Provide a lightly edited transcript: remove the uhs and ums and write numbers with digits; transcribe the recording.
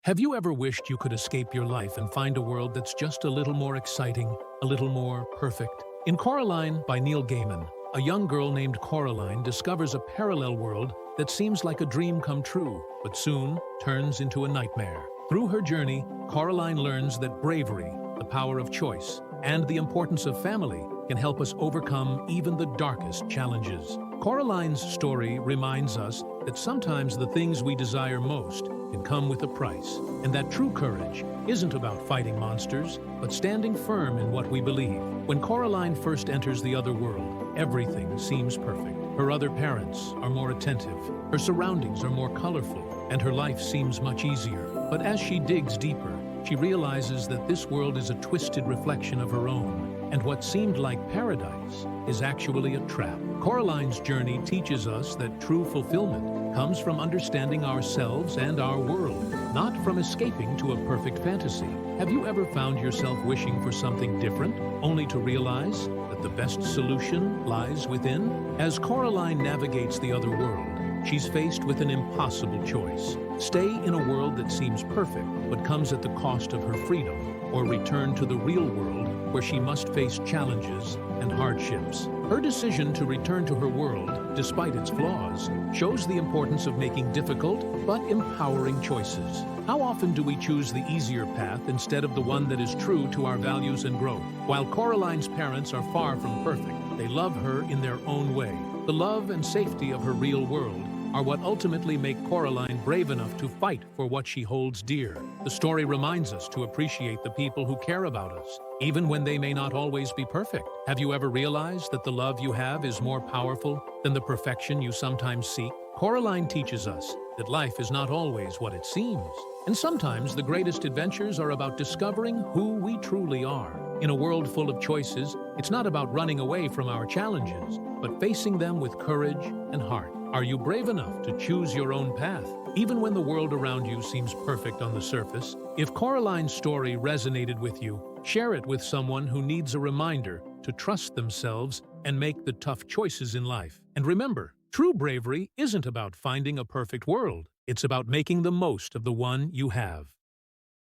Have you ever wished you could escape your life and find a world that's just a little more exciting, a little more perfect? In Coraline by Neil Gaiman, a young girl named Coraline discovers a parallel world that seems like a dream come true, but soon turns into a nightmare. Through her journey, Coraline learns that bravery, the power of choice, and the importance of family can help us overcome even the darkest challenges. Coraline's story reminds us that sometimes the things we desire most can come with a price, and that true courage isn't about fighting monsters, but standing firm in what we believe. When Coraline first enters the other world, everything seems perfect. Her other parents are more attentive, her surroundings are more colorful, and her life seems much easier. But as she digs deeper, she realizes that this world is a twisted reflection of her own, and what seemed like paradise is actually a trap. Coraline's journey teaches us that true fulfillment comes from understanding ourselves and our world, not from escaping to a perfect fantasy. Have you ever found yourself wishing for something different, only to realize that the best solution lies within? As Coraline navigates the other world, she's faced with an impossible choice. Stay in a world that seems perfect, but comes at the cost of her freedom, or return to the real world where she must face challenges and hardships. Her decision to return to her world, despite its flaws, shows the importance of making difficult but empowering choices. How often do we choose the easier path instead of the one that is true to our values and growth? While Coraline's parents are far from perfect, they love her in their own way. The love and safety of her real world are what ultimately make Coraline brave enough to fight for what she holds dear. The story reminds us to appreciate the people who care about us, even when they may not always be perfect. Have you ever realized that the love you have is more powerful than the perfection you sometimes seek? Coraline teaches us that life is not always what it seems, and sometimes the greatest adventures are about discovering who we truly are. In a world full of choices, it's not about running away from our challenges, but facing them with courage and heart. Are you brave enough to choose your own path, even when the world around you seems perfect on the surface? If Coraline's story resonated with you, share it with someone who needs a reminder to trust themselves and make the tough choices in life. And remember, true bravery isn't about finding a perfect world. It's about making the most of the one you have.